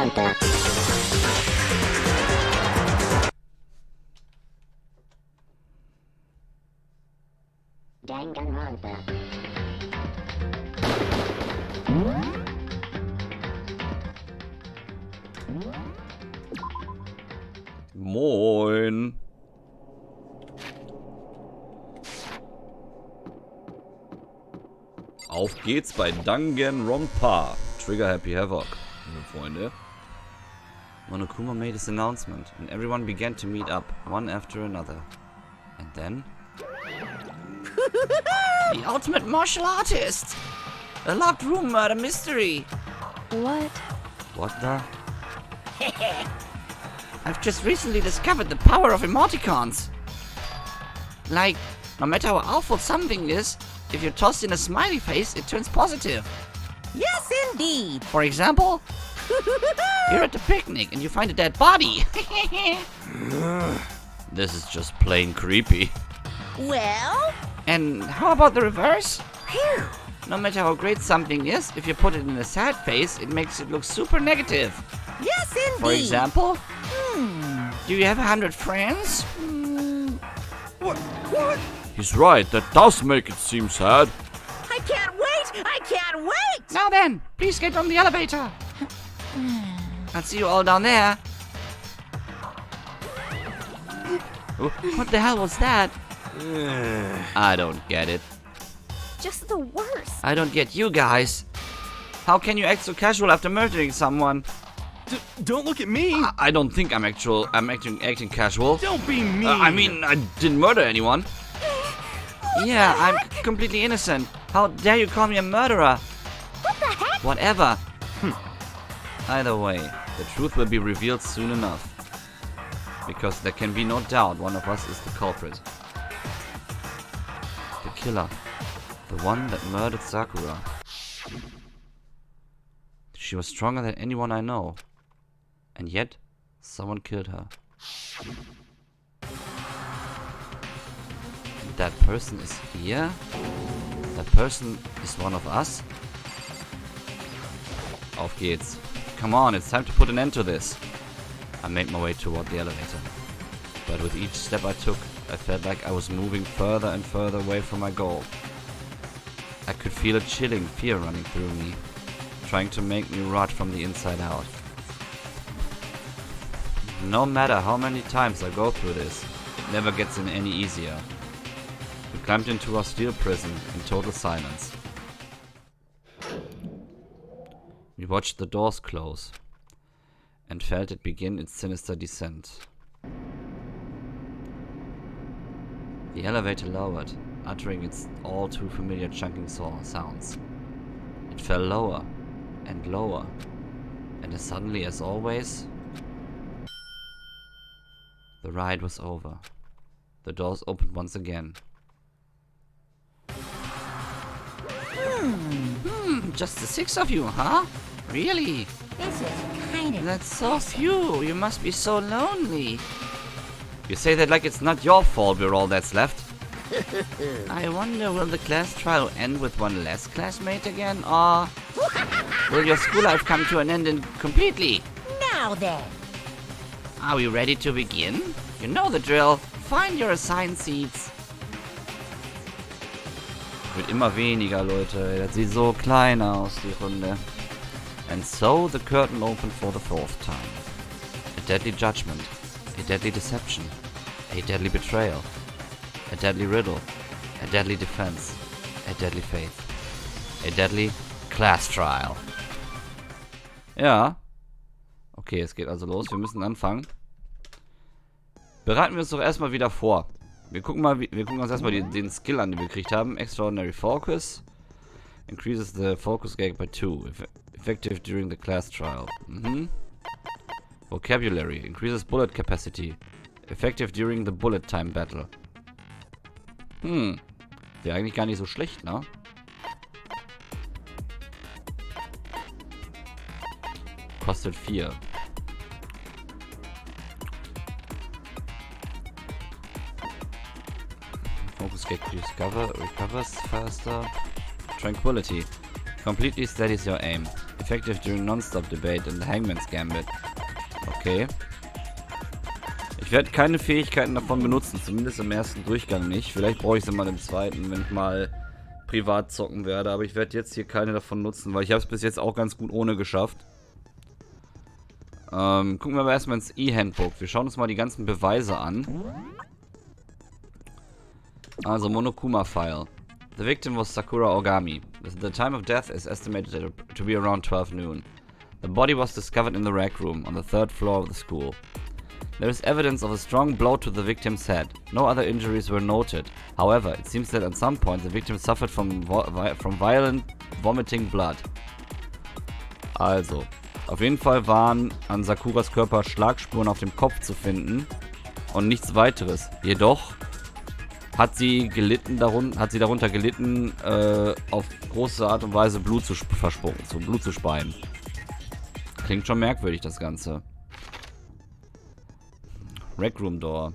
Danganronpa. Danganronpa. Moin. Auf geht's bei Danganronpa. Trigger Happy Havoc, liebe Freunde. Monokuma made his announcement, and everyone began to meet up, one after another. And then... The ultimate martial artist! A locked room murder mystery! What? What the? I've just recently discovered the power of emoticons. Like, no matter how awful something is, if you toss in a smiley face, it turns positive. Yes, indeed. For example, you're at the picnic and you find a dead body. This is just plain creepy. Well? And how about the reverse? Phew. No matter how great something is, if you put it in a sad face, it makes it look super negative. Yes, indeed. For example, do you have 100 friends? What? He's right, that does make it seem sad. I can't wait! I can't wait! Now then, please get on the elevator. I'll see you all down there. What the hell was that? I don't get it. Just the worst. I don't get you guys. How can you act so casual after murdering someone? Don't look at me! I don't think I'm acting casual. Don't be mean! I mean, I didn't murder anyone. Yeah, I'm completely innocent. How dare you call me a murderer? What the heck? Whatever. Either way, the truth will be revealed soon enough. Because there can be no doubt one of us is the culprit. The killer. The one that murdered Sakura. She was stronger than anyone I know. And yet, someone killed her. That person is here? That person is one of us? Auf geht's. Come on, it's time to put an end to this. I made my way toward the elevator. But with each step I took, I felt like I was moving further and further away from my goal. I could feel a chilling fear running through me, trying to make me rot from the inside out. No matter how many times I go through this, it never gets any easier. We climbed into our steel prison in total silence. We watched the doors close and felt it begin its sinister descent. The elevator lowered, uttering its all too familiar chunking sounds. It fell lower and lower, and as suddenly as always, the ride was over. The doors opened once again. Just the 6 of you, huh? Really? This is kind of... That's so few. You must be so lonely. You say that like it's not your fault we're all that's left. I wonder, will the class trial end with one less classmate again, or will your school life come to an end completely? Now then. Are we ready to begin? You know the drill. Find your assigned seats. Wird immer weniger, Leute. Das sieht so klein aus, die Runde. And so the curtain opened for the 4th time. A deadly judgment. A deadly deception. A deadly betrayal. A deadly riddle. A deadly defense. A deadly faith. A deadly class trial. Ja. Okay, es geht also los. Wir müssen anfangen. Bereiten wir uns doch erstmal wieder vor. Wir gucken uns erstmal den Skill an, den wir gekriegt haben. Extraordinary Focus. Increases the focus gauge by 2. Effective during the class trial. Vocabulary. Increases bullet capacity. Effective during the bullet time battle. Wäre eigentlich gar nicht so schlecht, ne? Kostet 4. Focus gauge recovers faster. Tranquility. Completely steadies your aim. Effective during non-stop debate in the Hangman's Gambit. Okay. Ich werde keine Fähigkeiten davon benutzen, zumindest im ersten Durchgang nicht. Vielleicht brauche ich sie mal im zweiten, wenn ich mal privat zocken werde. Aber ich werde jetzt hier keine davon nutzen, weil ich habe es bis jetzt auch ganz gut ohne geschafft. Gucken wir aber erstmal ins E-Handbook. Wir schauen uns mal die ganzen Beweise an. Also Monokuma-File. The victim was Sakura Ogami. The time of death is estimated to be around 12 noon. The body was discovered in the rec room on the 3rd floor of the school. There is evidence of a strong blow to the victim's head. No other injuries were noted. However, it seems that at some point the victim suffered from violent vomiting blood. Also, auf jeden Fall waren an Sakuras Körper Schlagspuren auf dem Kopf zu finden und nichts weiteres. Jedoch hat sie darunter gelitten, auf große Art und Weise Blut zu speien. Klingt schon merkwürdig, das Ganze. Rec Room Door.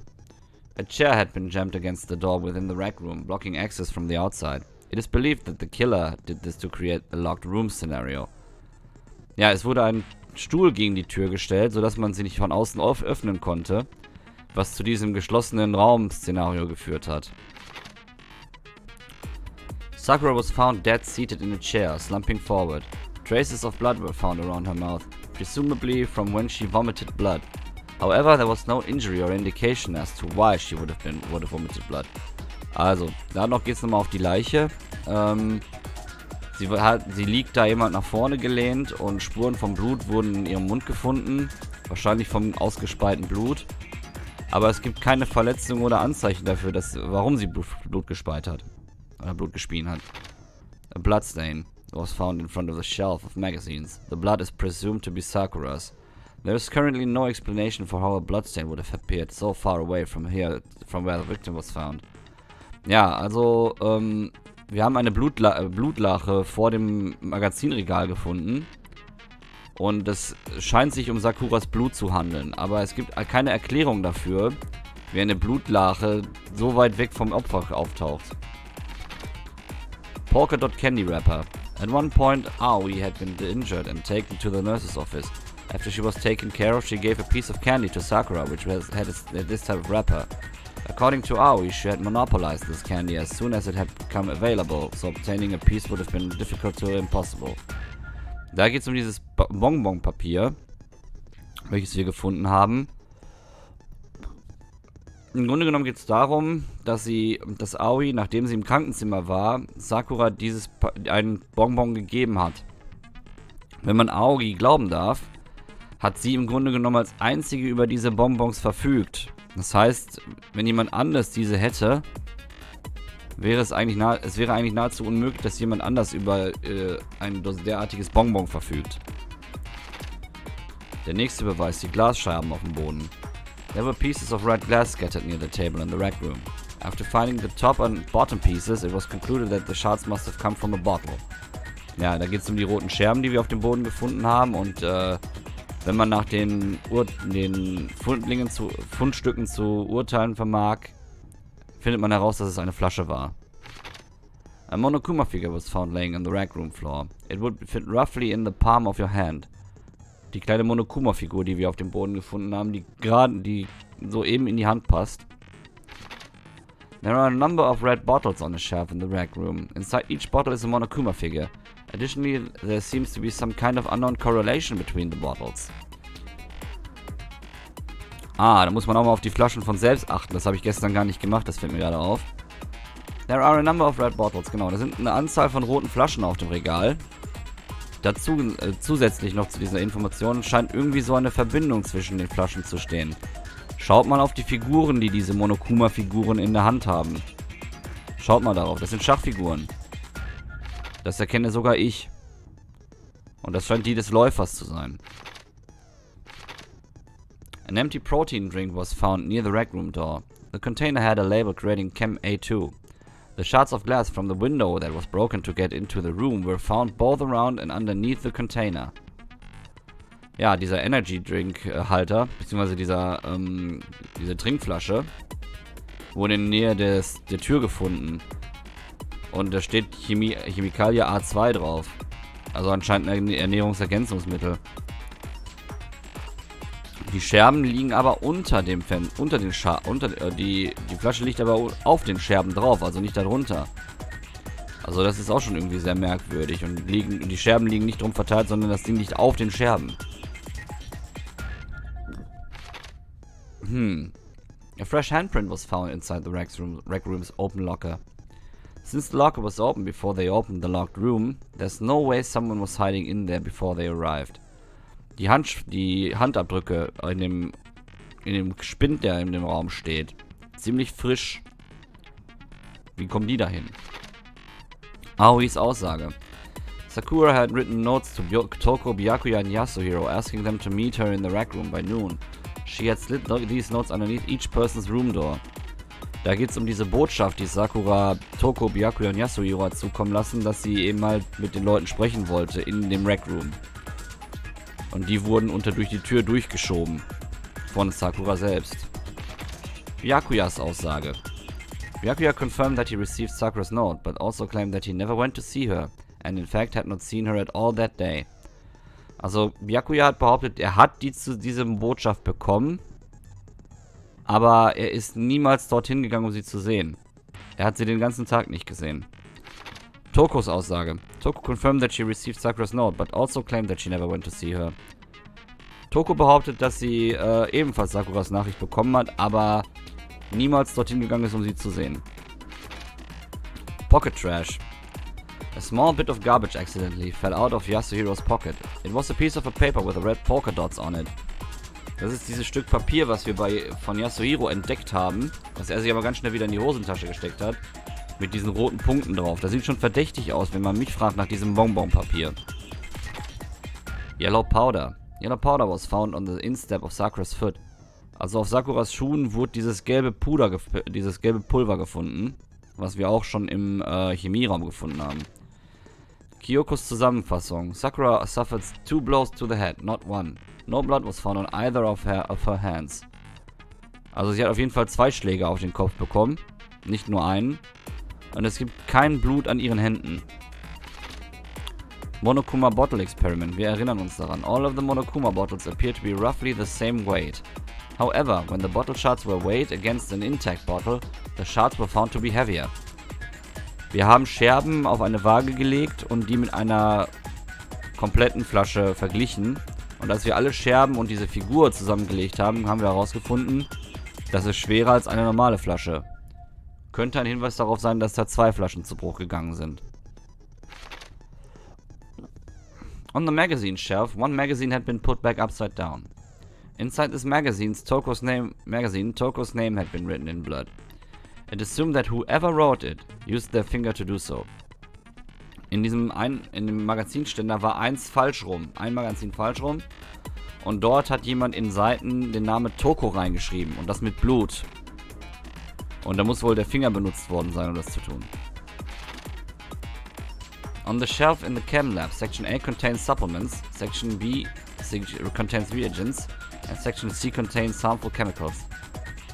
A chair had been jammed against the door within the rec room, blocking access from the outside. It is believed that the killer did this to create a locked room scenario. Ja, es wurde ein Stuhl gegen die Tür gestellt, sodass man sie nicht von außen öffnen konnte, was zu diesem geschlossenen Raum-Szenario geführt hat. Sakura was found dead seated in a chair, slumping forward. Traces of blood were found around her mouth, presumably from when she vomited blood. However, there was no injury or indication as to why she would have vomited blood. Also, danach geht es nochmal auf die Leiche. Sie liegt da jemand nach vorne gelehnt und Spuren vom Blut wurden in ihrem Mund gefunden. Wahrscheinlich vom ausgespeiten Blut. Aber es gibt keine Verletzung oder Anzeichen dafür, warum sie Blut gespeit hat. Oder Blut gespien hat. A bloodstain was found in front of the shelf of magazines. The blood is presumed to be Sakura's. There is currently no explanation for how a bloodstain would have appeared so far away from where the victim was found. Ja, also, wir haben eine Blutlache vor dem Magazinregal gefunden. Und es scheint sich um Sakuras Blut zu handeln. Aber es gibt keine Erklärung dafür, wie eine Blutlache so weit weg vom Opfer auftaucht. Polka Dot Candy Wrapper. At one point, Aoi had been injured and taken to the nurse's office. After she was taken care of, she gave a piece of candy to Sakura, which had this type of wrapper. According to Aoi, she had monopolized this candy as soon as it had become available, so obtaining a piece would have been difficult to impossible. Da geht es um dieses Bonbonpapier, welches wir gefunden haben. Im Grunde genommen geht es darum, dass Aoi, nachdem sie im Krankenzimmer war, Sakura einen Bonbon gegeben hat. Wenn man Aoi glauben darf, hat sie im Grunde genommen als einzige über diese Bonbons verfügt. Das heißt, wenn jemand anders diese hätte, wäre es eigentlich nahezu unmöglich, dass jemand anders über ein derartiges Bonbon verfügt. Der nächste Beweis, die Glasscherben auf dem Boden. There were pieces of red glass scattered near the table in the rec room. After finding the top and bottom pieces, it was concluded that the shards must have come from a bottle. Ja, da geht es um die roten Scherben, die wir auf dem Boden gefunden haben. Und wenn man nach den Fundstücken zu urteilen vermag, findet man heraus, dass es eine Flasche war. A Monokuma figure was found laying on the rec room floor. It would fit roughly in the palm of your hand. Die kleine Monokuma-Figur, die wir auf dem Boden gefunden haben, die soeben in die Hand passt. There are a number of red bottles on a shelf in the rec room. Inside each bottle is a Monokuma figure. Additionally, there seems to be some kind of unknown correlation between the bottles. Da muss man auch mal auf die Flaschen von selbst achten. Das habe ich gestern gar nicht gemacht, das fällt mir gerade auf. There are a number of red bottles, genau. Da sind eine Anzahl von roten Flaschen auf dem Regal. Dazu, zusätzlich noch zu dieser Information, scheint irgendwie so eine Verbindung zwischen den Flaschen zu stehen. Schaut mal auf die Figuren, die diese Monokuma-Figuren in der Hand haben. Schaut mal darauf, das sind Schachfiguren. Das erkenne sogar ich. Und das scheint die des Läufers zu sein. An empty protein drink was found near the rec room door. The container had a label creating Chem A2. The shards of glass from the window that was broken to get into the room were found both around and underneath the container. Ja, dieser Energy Drink Halter, beziehungsweise diese Trinkflasche, wurde in der Nähe der Tür gefunden. Und da steht Chemikalie A2 drauf. Also anscheinend ein Ernährungsergänzungsmittel. Die Scherben liegen aber unter dem die Flasche liegt aber auf den Scherben drauf, also nicht darunter. Also das ist auch schon irgendwie sehr merkwürdig. Und die Scherben liegen nicht drum verteilt, sondern das Ding liegt auf den Scherben. A fresh handprint was found inside the rec room's open locker. Since the locker was open before they opened the locked room, there's no way someone was hiding in there before they arrived. Die Handabdrücke in dem Spind, der in dem Raum steht, ziemlich frisch. Wie kommen die dahin? Aois Aussage. Sakura had written notes to Toko, Byakuya and Yasuhiro asking them to meet her in the rec room by noon. She had slid these notes underneath each person's room door. Da geht es um diese Botschaft, die Sakura, Toko, Byakuya und Yasuhiro hat zukommen lassen, dass sie eben halt mit den Leuten sprechen wollte in dem Rec Room. Und die wurden durch die Tür durchgeschoben. Von Sakura selbst. Byakuyas Aussage. Byakuya confirmed that he received Sakura's note, but also claimed that he never went to see her, and in fact had not seen her at all that day. Also, Byakuya hat behauptet, er hat diese Botschaft bekommen, aber er ist niemals dorthin gegangen, um sie zu sehen. Er hat sie den ganzen Tag nicht gesehen. Tokos Aussage. Toko confirmed that she received Sakura's note, but also claimed that she never went to see her. Toko behauptet, dass sie ebenfalls Sakuras Nachricht bekommen hat, aber niemals dorthin gegangen ist, um sie zu sehen. Pocket Trash. A small bit of garbage accidentally fell out of Yasuhiro's pocket. It was a piece of a paper with red polka dots on it. Das ist dieses Stück Papier, was wir von Yasuhiro entdeckt haben, was er sich aber ganz schnell wieder in die Hosentasche gesteckt hat, mit diesen roten Punkten drauf. Das sieht schon verdächtig aus, wenn man mich fragt nach diesem Bonbonpapier. Yellow Powder. Yellow Powder was found on the instep of Sakura's foot. Also auf Sakuras Schuhen wurde dieses gelbe Pulver gefunden, was wir auch schon im Chemieraum gefunden haben. Kyokos Zusammenfassung. Sakura suffered 2 blows to the head, not one. No blood was found on either of her hands. Also sie hat auf jeden Fall 2 Schläge auf den Kopf bekommen, nicht nur einen. Und es gibt kein Blut an ihren Händen. Monokuma Bottle Experiment. Wir erinnern uns daran. All of the Monokuma bottles appear to be roughly the same weight. However, when the bottle shards were weighed against an intact bottle, the shards were found to be heavier. Wir haben Scherben auf eine Waage gelegt und die mit einer kompletten Flasche verglichen. Und als wir alle Scherben und diese Figur zusammengelegt haben, haben wir herausgefunden, das ist schwerer als eine normale Flasche. Könnte ein Hinweis darauf sein, dass da 2 Flaschen zu Bruch gegangen sind. On the magazine shelf, one magazine had been put back upside down. Inside this Toko's name had been written in blood. It assumed that whoever wrote it used their finger to do so. In dem Magazinständer war ein Magazin falsch rum. Und dort hat jemand in Seiten den Namen Toko reingeschrieben. Und das mit Blut. Und da muss wohl der Finger benutzt worden sein, um das zu tun. On the shelf in the chem lab, Section A contains supplements, Section B contains reagents, and Section C contains harmful chemicals.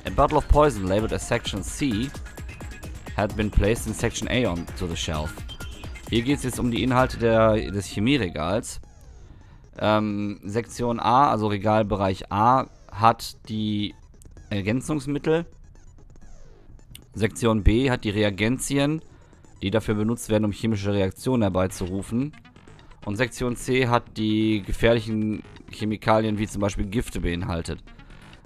A bottle of poison labeled as Section C had been placed in Section A onto the shelf. Hier geht es jetzt um die Inhalte des Chemieregals. Sektion A, also Regalbereich A, hat die Ergänzungsmittel. Sektion B hat die Reagenzien, die dafür benutzt werden, um chemische Reaktionen herbeizurufen. Und Sektion C hat die gefährlichen Chemikalien, wie zum Beispiel Gifte, beinhaltet.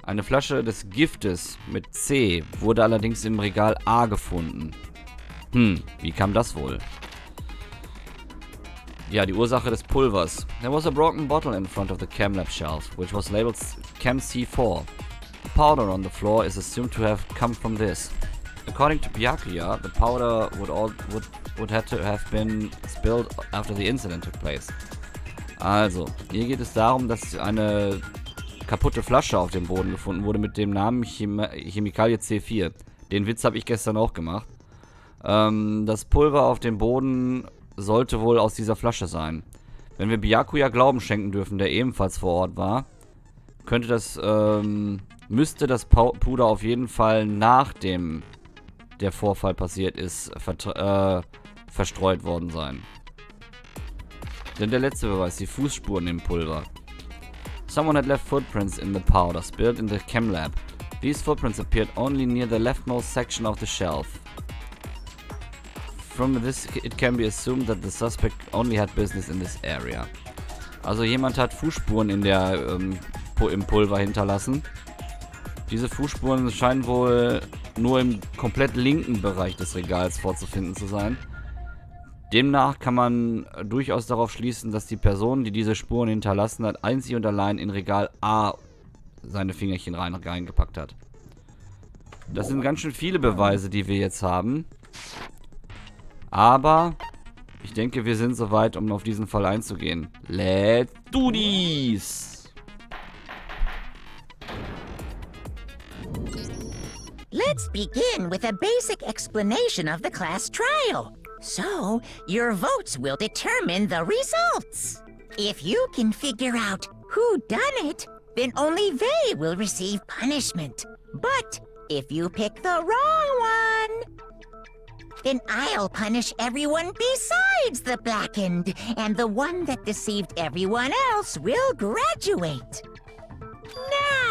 Eine Flasche des Giftes mit C wurde allerdings im Regal A gefunden. Wie kam das wohl? Ja, die Ursache des Pulvers. There was a broken bottle in front of the chem lab shelf, which was labeled Chem C4. The powder on the floor is assumed to have come from this. According to Byakuya, the powder would have to have been spilled after the incident took place. Also, hier geht es darum, dass eine kaputte Flasche auf dem Boden gefunden wurde mit dem Namen Chemikalie C4. Den Witz habe ich gestern auch gemacht. Das Pulver auf dem Boden sollte wohl aus dieser Flasche sein. Wenn wir Byakuya Glauben schenken dürfen, der ebenfalls vor Ort war, müsste das Puder auf jeden Fall nachdem der Vorfall passiert ist, verstreut worden sein. Denn der letzte Beweis, die Fußspuren im Pulver. Someone had left footprints in the powder spilled in the chem lab. These footprints appeared only near the leftmost section of the shelf. From this, it can be assumed that the suspect only had business in this area. Also jemand hat Fußspuren in der, im Pulver hinterlassen. Diese Fußspuren scheinen wohl nur im komplett linken Bereich des Regals vorzufinden zu sein. Demnach kann man durchaus darauf schließen, dass die Person, die diese Spuren hinterlassen hat, einzig und allein in Regal A seine Fingerchen reingepackt hat. Das sind ganz schön viele Beweise, die wir jetzt haben. Aber ich denke, wir sind soweit, um auf diesen Fall einzugehen. Let's do this! Let's begin with a basic explanation of the class trial. So, your votes will determine the results. If you can figure out who done it, then only they will receive punishment. But if you pick the wrong one, then I'll punish everyone besides the blackened, and the one that deceived everyone else will graduate.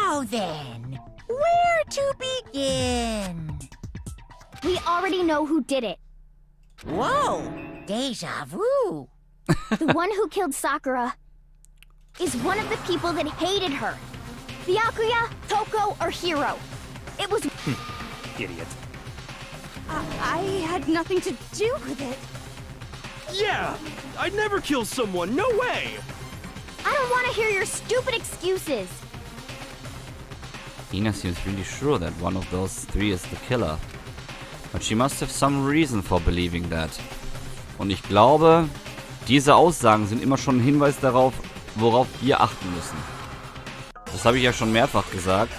Now then, where to begin? We already know who did it. Whoa, deja vu. The one who killed Sakura is one of the people that hated her. Byakuya, Toko, or Hiro. It was... Idiot. I had nothing to do with it. Yeah! I'd never kill someone, no way! I don't want to hear your stupid excuses. Hina seems really sure that one of those three is the killer. But she must have some reason for believing that. Und ich glaube, diese Aussagen sind immer schon ein Hinweis darauf, worauf wir achten müssen. Das habe ich ja schon mehrfach gesagt.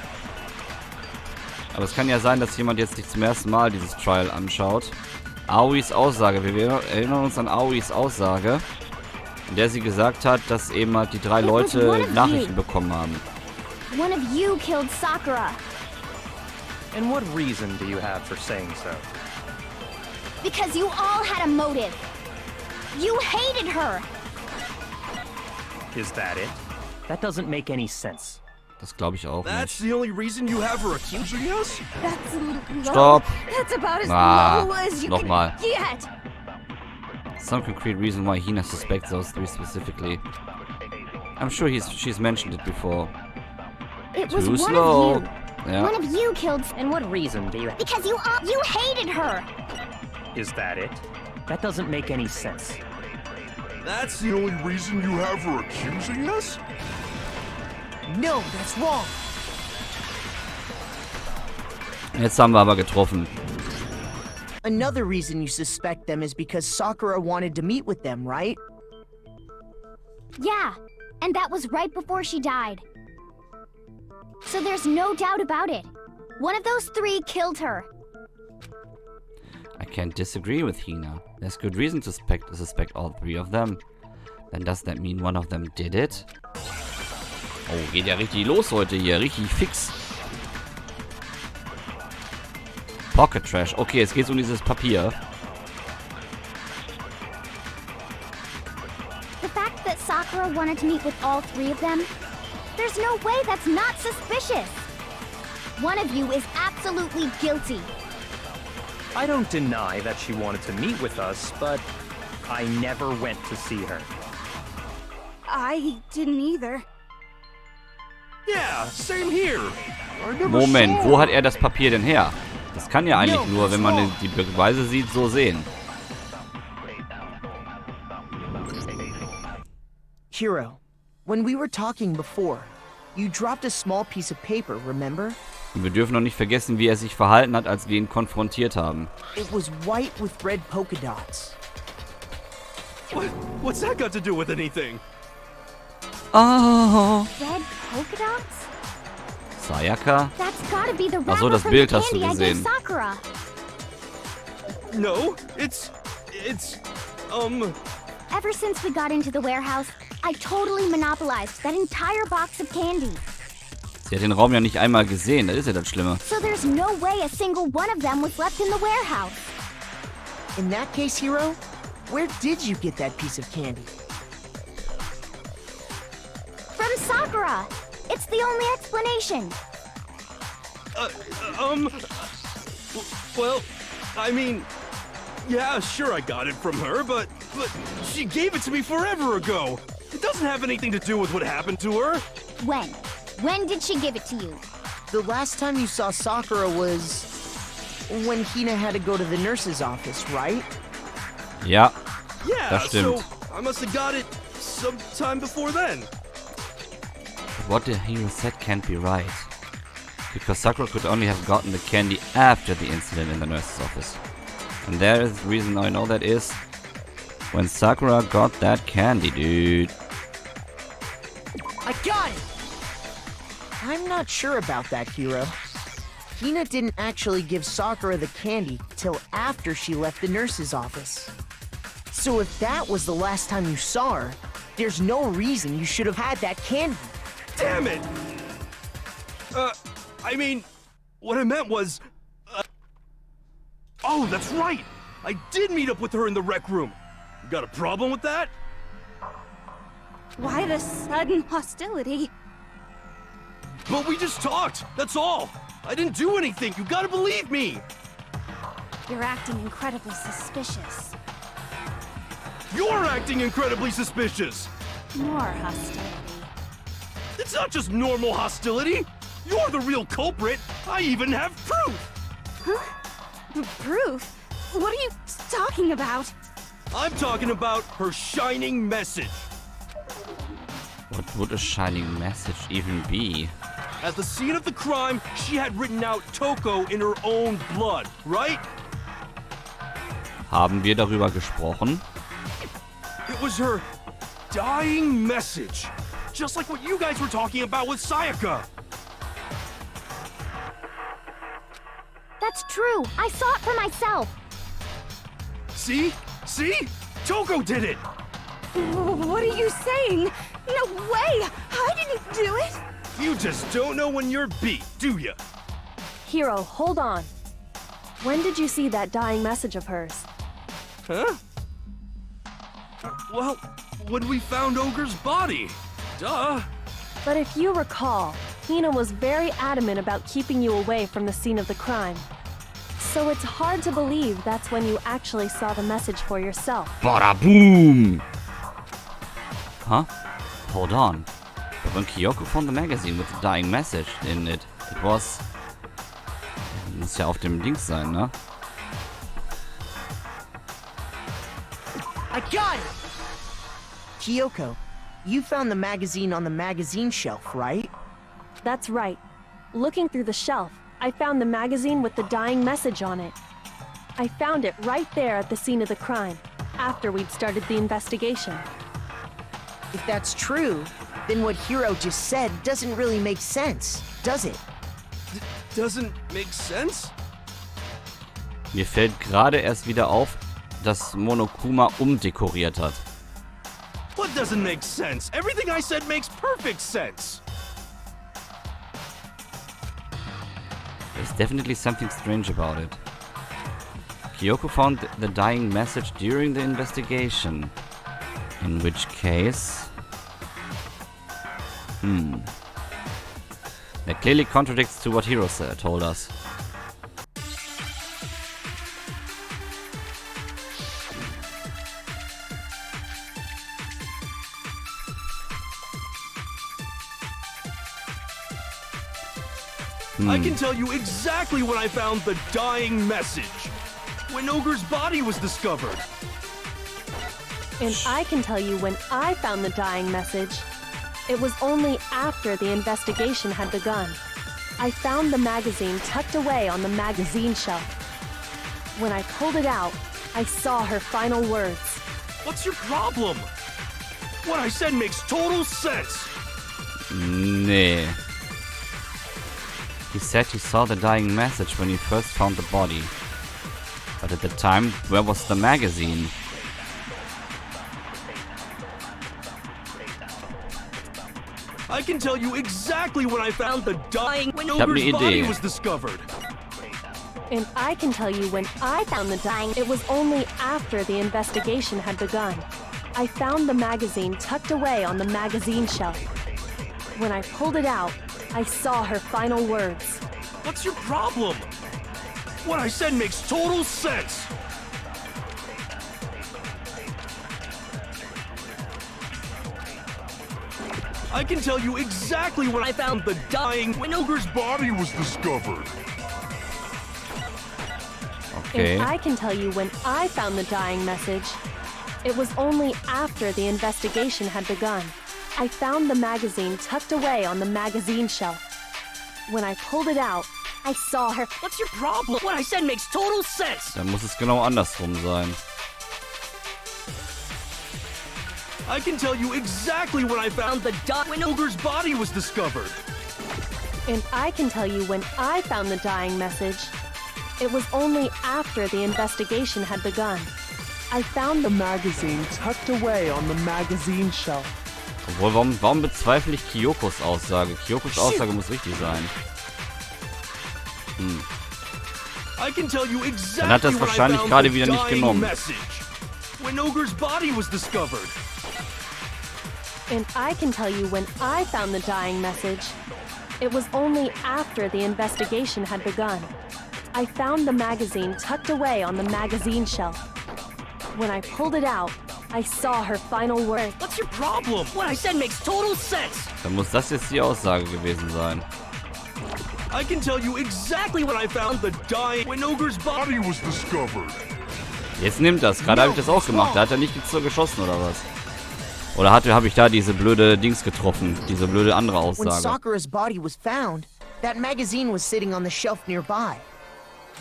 Aber es kann ja sein, dass jemand jetzt nicht zum ersten Mal dieses Trial anschaut. Aois Aussage. Wir erinnern uns an Aois Aussage, in der sie gesagt hat, dass eben halt die drei Leute Nachrichten bekommen haben. One of you killed Sakura. And what reason do you have for saying so? Because you all had a motive. You hated her. Is that it? That doesn't make any sense. Das glaube ich auch That's nicht. the only reason you have her accusing us? That's low. Stopp! That's about as Ah, low as you nochmal. can get. Some concrete reason why Hina suspects those three specifically. I'm sure she's mentioned it before. It was Too one slow. of you. Ja. One of you killed. And what reason do you... Because you hated her. Is that it? That doesn't make any sense. That's the only reason you have her accusing us? No, that's wrong. Jetzt haben wir aber getroffen. Another reason you suspect them is because Sakura wanted to meet with them, right? Yeah, and that was right before she died. So there's no doubt about it. One of those three killed her. I can't disagree with Hina. There's good reason to suspect all three of them. Then does that mean one of them did it? Oh, geht ja richtig los heute hier. Richtig fix. Pocket Trash. Okay, jetzt geht's um dieses Papier. The fact that Sakura wanted to meet with all three of them, there's no way that's not suspicious. One of you is absolutely guilty. I don't deny that she wanted to meet with us, but I never went to see her. I didn't either. Yeah, same here. I never Moment, saw wo her. hat er das Papier denn her? Das kann ja eigentlich nur, wenn man die Beweise sieht, so sehen. Hiro, when we were talking before, you dropped a small piece of paper, remember? Und wir dürfen noch nicht vergessen, wie er sich verhalten hat, als wir ihn konfrontiert haben. It was white with red polka dots. What's that got to do with anything? Oh. Red polka dots? Sayaka? That's gotta be the Ach wrapper so, das from Bild the hast du candy I gave gesehen. Sakura. No, it's Ever since we got into the warehouse, I totally monopolized that entire box of candy. Sie hat den Raum ja nicht einmal gesehen, das ist ja das Schlimme. So there's no way a single one of them was left in the warehouse. In that case, Hiro, where did you get that piece of candy? from Sakura. It's the only explanation. Well, I mean, yeah, sure I got it from her, but she gave it to me forever ago. It doesn't have anything to do with what happened to her. When? When did she give it to you? The last time you saw Sakura was when Hina had to go to the nurse's office, right? Ja, Yeah, das stimmt. so I must have got it sometime before then. What the hero said can't be right. Because Sakura could only have gotten the candy after the incident in the nurse's office. And there is the reason I know that is when Sakura got that candy, dude. I got it! I'm not sure about that, Hiro. Hina didn't actually give Sakura the candy till after she left the nurse's office. So if that was the last time you saw her, there's no reason you should have had that candy. Damn it! I mean, what I meant was, oh, that's right! I did meet up with her in the rec room. You got a problem with that? Why the sudden hostility? But we just talked, that's all. I didn't do anything, you gotta believe me! You're acting incredibly suspicious. You're acting incredibly suspicious! More hostility. It's not just normal hostility! You're the real culprit! I even have proof! Proof? What are you talking about? I'm talking about her shining message. What would a shining message even be? At the scene of the crime, she had written out Toko in her own blood, right? Haben wir darüber gesprochen? It was her dying message. Just like what you guys were talking about with Sayaka. That's true. I saw it for myself. See? See? Toko did it! What are you saying? No way! I didn't do it! You just don't know when you're beat, do ya? Hiro, hold on. When did you see that dying message of hers? Huh? Well, when we found Ogre's body. Duh. But if you recall, Hina was very adamant about keeping you away from the scene of the crime. So it's hard to believe that's when you actually saw the message for yourself. Bada boom! Huh? Hold on. But when Kyoko found the magazine with the dying message in it, it was... Muss ja auf dem Dings sein, ne? I got it! Kyoko, you found the magazine on the magazine shelf, right? That's right. Looking through the shelf, I found the magazine with the dying message on it. I found it right there at the scene of the crime, after we'd started the investigation. If that's true, then what Hiro just said doesn't really make sense, does it? Doesn't make sense? Mir fällt gerade erst wieder auf, dass Monokuma umdekoriert hat. What doesn't make sense? Everything I said makes perfect sense. There's definitely something strange about it. Kyoko found the dying message during the investigation. In which case... That clearly contradicts to what Hiro told us. I can tell you exactly when I found the dying message. When Ogre's body was discovered. And I can tell you when I found the dying message. It was only after the investigation had begun. I found the magazine tucked away on the magazine shelf. When I pulled it out, I saw her final words. What's your problem? What I said makes total sense. Nee. He said he saw the dying message when he first found the body. But at the time, where was the magazine? I can tell you exactly when I found the dying when hab Ogre's ne body Idee. was discovered. And I can tell you when I found the dying, it was only after the investigation had begun. I found the magazine tucked away on the magazine shelf. When I pulled it out, I saw her final words. What's your problem? What I said makes total sense. I can tell you exactly when I found the dying when Ogre's body was discovered. Okay. And I can tell you when I found the dying message. It was only after the investigation had begun. I found the magazine tucked away on the magazine shelf. When I pulled it out, I saw her. What's your problem? What I said makes total sense. Dann muss es genau andersrum sein. I can tell you exactly when I found the when Ogre's body was discovered. And I can tell you when I found the dying message. It was only after the investigation had begun. I found the magazine tucked away on the magazine shelf. Obwohl, warum bezweifle ich Kyokos Aussage? Kyokos Aussage muss richtig sein. I can tell you exactly Dann hat er es wahrscheinlich gerade wieder nicht genommen. When Ogre's body was discovered. And I can tell you when I found the dying message. It was only after the investigation had begun. I found the magazine tucked away on the magazine shelf. When I pulled it out, I saw her final words. What's your problem? What I said makes total sense. Dann muss das jetzt die Aussage gewesen sein. I can tell you exactly when I found the dying when Ogre's body was discovered. Jetzt nimmt das. Gerade habe ich das auch gemacht. Da hat er nicht geschossen oder was? Oder habe ich da diese blöde Dings getroffen? Diese blöde andere When Aussage. Sakura's body was found, that magazine was sitting on the shelf nearby.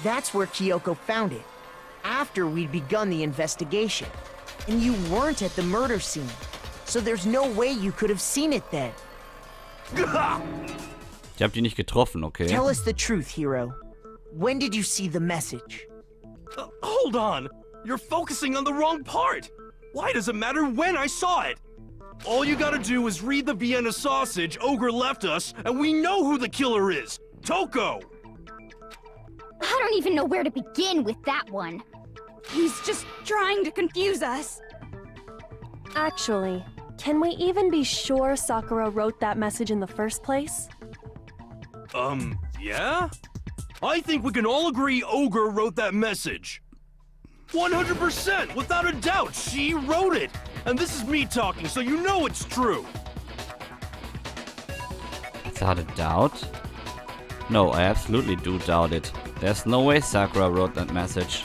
That's where Kyoko found it, after we'd begun the investigation. And you weren't at the murder scene, so there's no way you could have seen it then. Ich habe die nicht getroffen, okay? Tell us the truth, Hiro. When did you see the message? Hold on. You're focusing on the wrong part. Why does it matter when I saw it? All you gotta do is read the Vienna sausage Ogre left us, and we know who the killer is. Toko! I don't even know where to begin with that one. He's just trying to confuse us. Actually, can we even be sure Sakura wrote that message in the first place? Yeah? I think we can all agree Ogre wrote that message. 100%, without a doubt, she wrote it. And this is me talking, so you know it's true. Without a doubt? No, I absolutely do doubt it. There's no way Sakura wrote that message.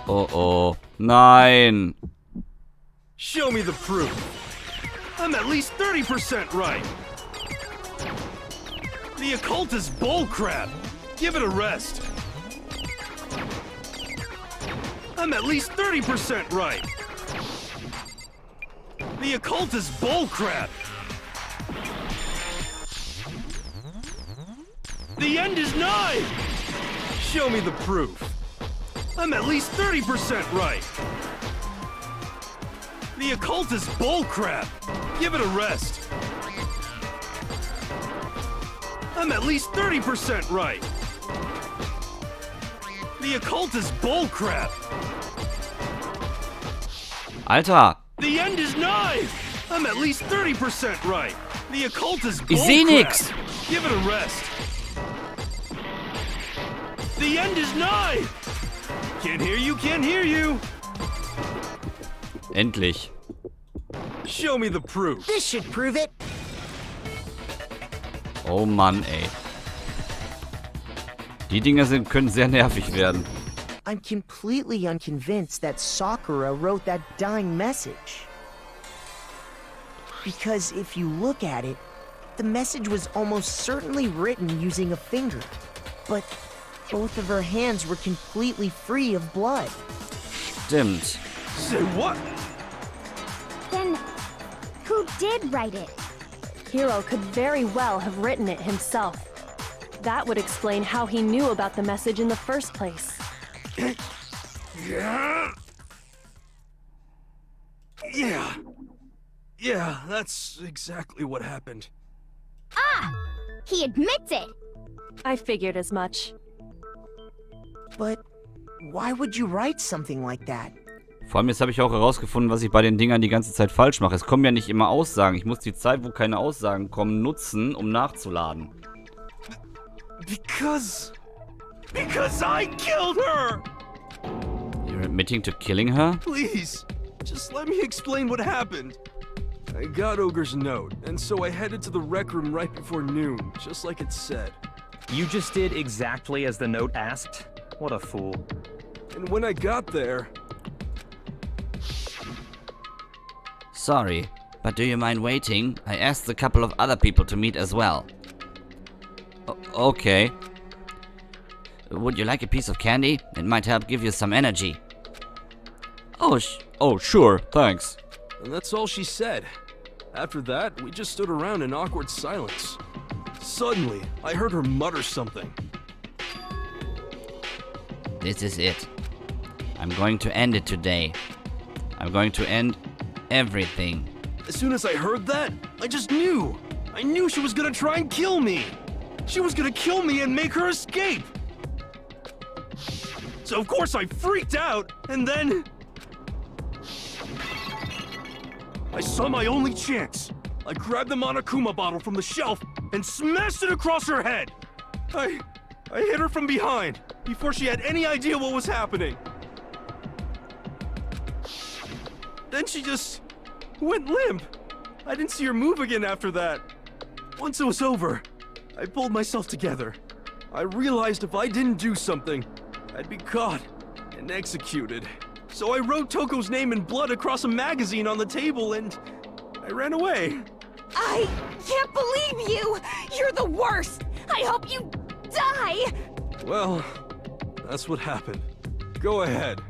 Oh, nein! Show me the proof. I'm at least 30% right. The occult is bullcrap. Give it a rest. I'm at least 30% right. The occult is bullcrap. The end is nigh. Show me the proof. I'm at least 30% right. The occult is bullcrap. Give it a rest. I'm at least 30% right. The occult is bullcrap. Alter! The end is nigh. I'm at least 30% right. The occult is Ich seh nix! bullcrap. Give it a rest. The end is nigh. Can't hear you, can't hear you. Endlich. Show me the proof. This should prove it. Oh Mann, ey. Die Dinger können sehr nervig werden. I'm completely unconvinced that Sakura wrote that dying message. Because if you look at it, the message was almost certainly written using a finger. But both of her hands were completely free of blood. Stimmt. Say what? Then, who did write it? Hiro could very well have written it himself. That would explain how he knew about the message in the first place. Yeah. Yeah, that's exactly what happened. Ah! He admits it! I figured as much. But why would you write something like that? Vor allem jetzt habe ich auch herausgefunden, was ich bei den Dingern die ganze Zeit falsch mache. Es kommen ja nicht immer Aussagen. Ich muss die Zeit, wo keine Aussagen kommen, nutzen, um nachzuladen. Because I killed her! You're admitting to killing her? Please, just let me explain what happened. I got Ogre's note, and so I headed to the rec room right before noon, just like it said. You just did exactly as the note asked? What a fool. And when I got there... Sorry, but do you mind waiting? I asked a couple of other people to meet as well. Okay. Would you like a piece of candy? It might help give you some energy. Oh, sure, thanks. And that's all she said. After that, we just stood around in awkward silence. Suddenly, I heard her mutter something. This is it. I'm going to end it today. I'm going to end everything. As soon as I heard that, I just knew. I knew she was gonna try and kill me. She was gonna kill me and make her escape. So of course I freaked out, and then... I saw my only chance. I grabbed the Monokuma bottle from the shelf and smashed it across her head. I hit her from behind before she had any idea what was happening. Then she just went limp. I didn't see her move again after that. Once it was over, I pulled myself together. I realized if I didn't do something, I'd be caught and executed. So I wrote Toko's name in blood across a magazine on the table and I ran away. I can't believe you! You're the worst! I hope you die! Well, that's what happened. Go ahead.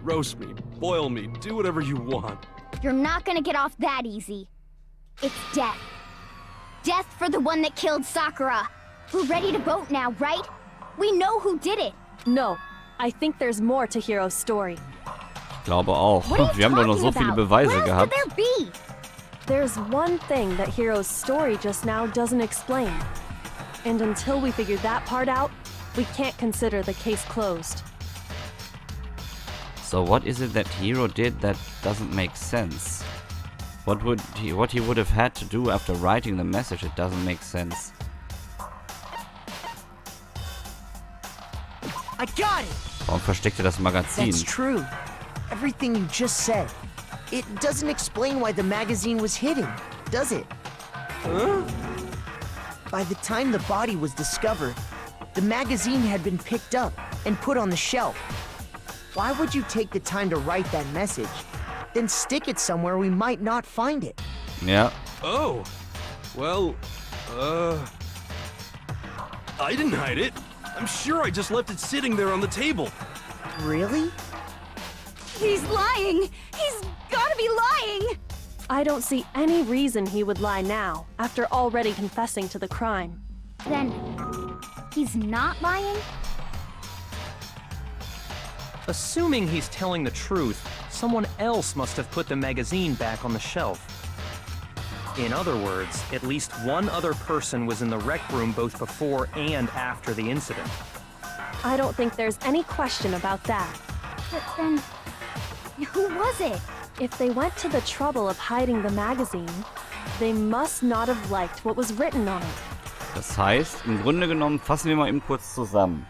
Roast me, boil me, do whatever you want. You're not gonna get off that easy. It's death. Death for the one that killed Sakura. We're ready to vote now, right? We know who did it. No, I think there's more to Hiro's story. Ich glaube auch. What are you Wir haben doch noch talking so viele about? Beweise What else gehabt. could there be? There's one thing that Hiro's story just now doesn't explain. And until we figure that part out, we can't consider the case closed. So what is it that Hiro did that doesn't make sense? What he would have had to do after writing the message, it doesn't make sense. I got it! Warum versteckt er das Magazin? That's true. Everything you just said. It doesn't explain why the magazine was hidden, does it? Huh? By the time the body was discovered, the magazine had been picked up and put on the shelf. Why would you take the time to write that message, then stick it somewhere we might not find it? Ja. Oh. Well, I didn't hide it. I'm sure I just left it sitting there on the table. Really? He's lying! He's gotta be lying! I don't see any reason he would lie now, after already confessing to the crime. Then, he's not lying? Assuming he's telling the truth, someone else must have put the magazine back on the shelf. In other words, at least one other person was in the rec room both before and after the incident. I don't think there's any question about that. But then, who was it? If they went to the trouble of hiding the magazine, they must not have liked what was written on it. Das heißt, im Grunde genommen fassen wir mal eben kurz zusammen.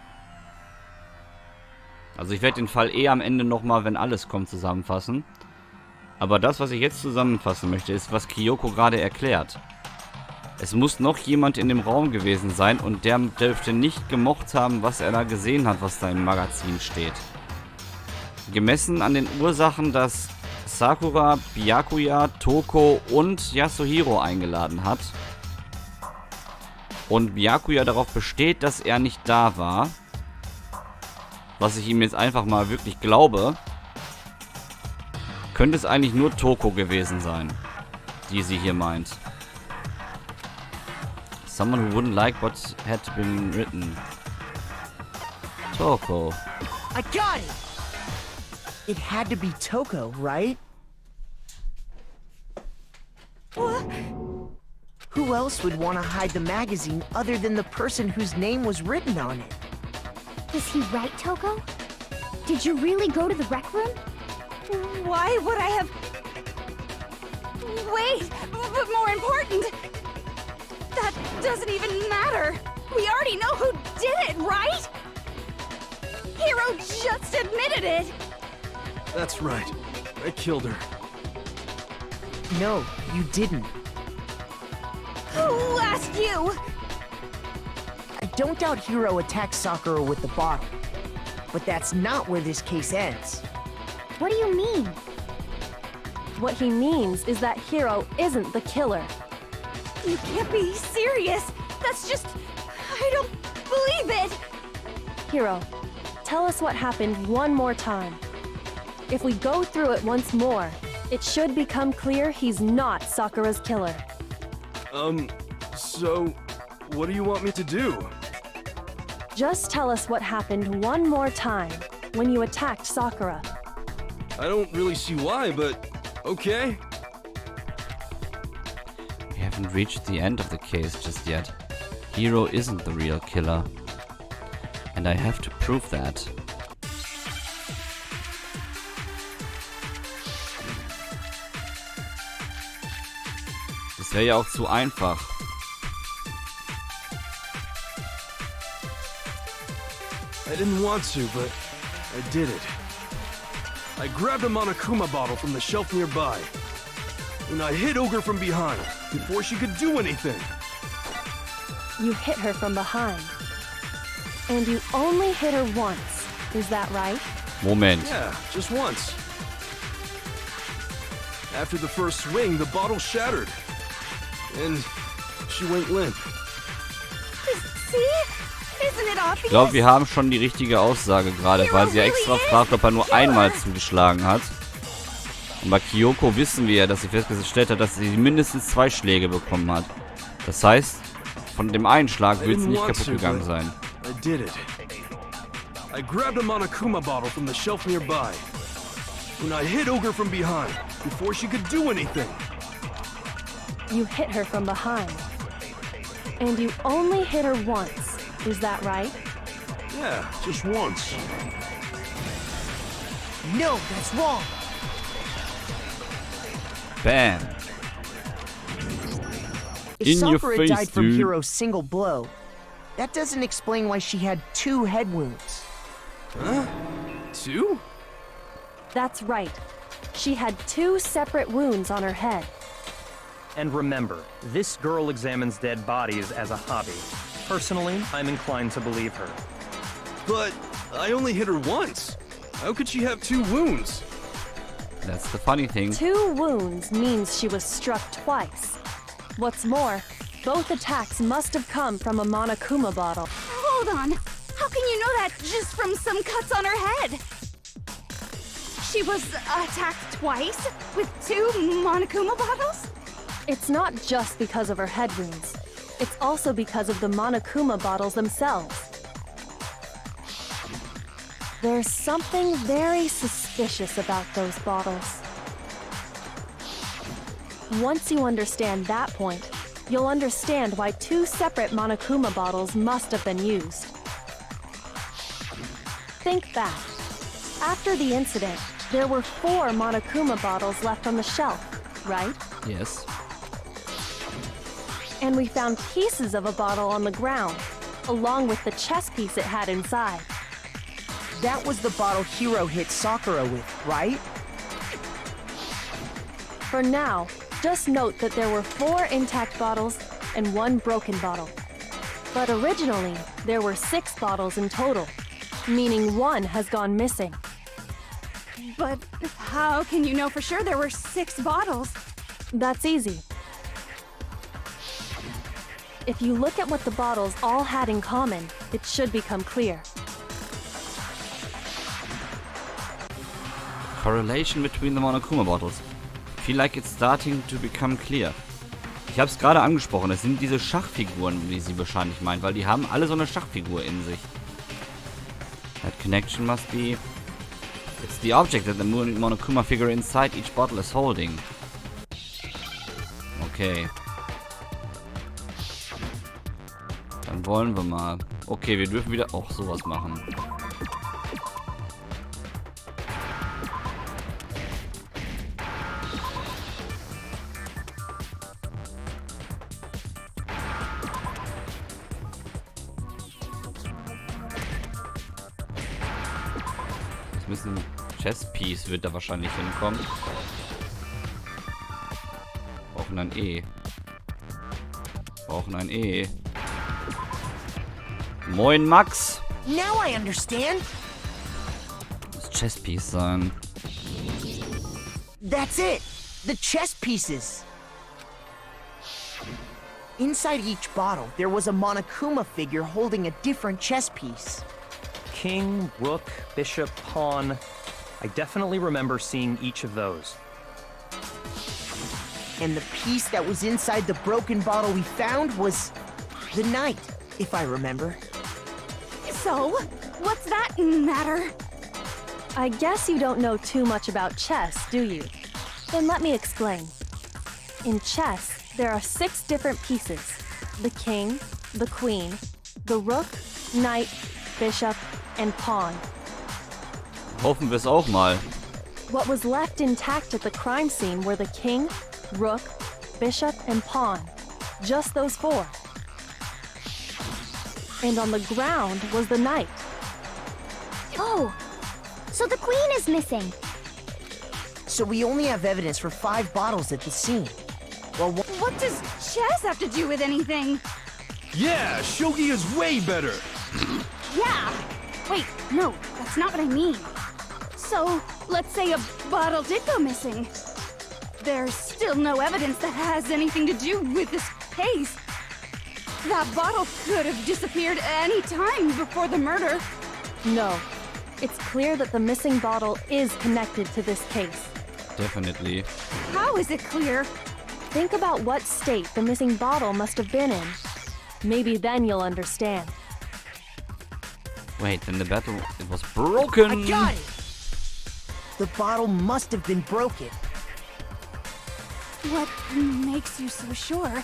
Also ich werde den Fall am Ende nochmal, wenn alles kommt, zusammenfassen. Aber das, was ich jetzt zusammenfassen möchte, ist, was Kyoko gerade erklärt. Es muss noch jemand in dem Raum gewesen sein und der dürfte nicht gemocht haben, was er da gesehen hat, was da im Magazin steht. Gemessen an den Ursachen, dass Sakura, Byakuya, Toko und Yasuhiro eingeladen hat und Byakuya darauf besteht, dass er nicht da war, was ich ihm jetzt einfach mal wirklich glaube, könnte es eigentlich nur Toko gewesen sein, die sie hier meint. Someone who wouldn't like what had been written. Toko. I got it! It had to be Toko, right? What? Who else would want to hide the magazine other than the person whose name was written on it? Was he right, Toko? Did you really go to the rec room? Why would I have... Wait, but more important, that doesn't even matter. We already know who did it, right? Hero just admitted it. That's right. I killed her. No, you didn't. Who asked you? I don't doubt Hiro attacked Sakura with the bottle. But that's not where this case ends. What do you mean? What he means is that Hiro isn't the killer. You can't be serious. That's just... I don't believe it. Hiro, tell us what happened one more time. If we go through it once more, it should become clear he's not Sakura's killer. So... what do you want me to do? Just tell us what happened one more time when you attacked Sakura. I don't really see why, but... okay. We haven't reached the end of the case just yet. Hiro isn't the real killer. And I have to prove that. Das wäre ja auch zu einfach. I didn't want to, but I did it. I grabbed a Monokuma bottle from the shelf nearby, and I hit Ogre from behind before she could do anything. You hit her from behind. And you only hit her once. Is that right? Moment. Yeah, just once. After the first swing, the bottle shattered, and she went limp. See? Isn't it obvious? Ich glaube, wir haben schon die richtige Aussage gerade, weil sie ja extra fragt, ob er nur einmal zugeschlagen hat. Und bei Kyoko wissen wir ja, dass sie festgestellt hat, dass sie mindestens 2 Schläge bekommen hat. Das heißt, von dem einen Schlag wird sie nicht kaputt gegangen sein. I did it. I grabbed a Monokuma bottle from the shelf nearby, and I hit Ogre from behind before she could do anything. You hit her from behind. And you only hit her once. Is that right? Yeah, just once. No, that's wrong. Bam. If In your Sakura face, died from dude. Hiro's single blow, that doesn't explain why she had 2 head wounds. Huh? 2? That's right. She had 2 separate wounds on her head. And remember, this girl examines dead bodies as a hobby. Personally, I'm inclined to believe her. But I only hit her once. How could she have 2 wounds? That's the funny thing. 2 wounds means she was struck twice. What's more, both attacks must have come from a Monokuma bottle. Hold on. How can you know that just from some cuts on her head? She was attacked twice with 2 Monokuma bottles? It's not just because of her head wounds. It's also because of the Monokuma bottles themselves. There's something very suspicious about those bottles. Once you understand that point, you'll understand why 2 separate Monokuma bottles must have been used. Think back. After the incident, there were 4 Monokuma bottles left on the shelf, right? Yes. And we found pieces of a bottle on the ground, along with the chess piece it had inside. That was the bottle Hiro hit Sakura with, right? For now, just note that there were 4 intact bottles and 1 broken bottle. But originally, there were 6 bottles in total, meaning 1 has gone missing. But how can you know for sure there were 6 bottles? That's easy. If you look at what the bottles all had in common, it should become clear. Correlation between the Monokuma bottles. Feel like it's starting to become clear. Ich habe es gerade angesprochen, es sind diese Schachfiguren, die sie wahrscheinlich meint, weil die haben alle so eine Schachfigur in sich. That connection must be... It's the object that the Monokuma figure inside each bottle is holding. Okay. Dann wollen wir mal. Okay, wir dürfen wieder auch sowas machen. Es müssen Chess-Piece wird da wahrscheinlich hinkommen. Brauchen ein E. Brauchen ein E. Moin, Max. Now I understand. Muss Chess-Piece sein. That's it. The chess pieces. Inside each bottle, there was a Monokuma figure holding a different chess piece. King, rook, bishop, pawn. I definitely remember seeing each of those. And the piece that was inside the broken bottle we found was the knight, if I remember. So, what's that matter? I guess you don't know too much about chess, do you? Then let me explain. In chess, there are 6 different pieces. The king, the queen, the rook, knight, bishop, and pawn. Hoffen wir es auch mal. What was left intact at the crime scene were the king, rook, bishop, and pawn. Just those 4. And on the ground was the knight. Oh, so the queen is missing. So we only have evidence for 5 bottles at the scene. Well, What does chess have to do with anything? Yeah, shogi is way better. Yeah. Wait, no, that's not what I mean. So, let's say a bottle did go missing. There's still no evidence that has anything to do with this case. That bottle could have disappeared any time before the murder. No. It's clear that the missing bottle is connected to this case. Definitely. How is it clear? Think about what state the missing bottle must have been in. Maybe then you'll understand. Wait, then the battle, it was broken. I got it! The bottle must have been broken. What makes you so sure?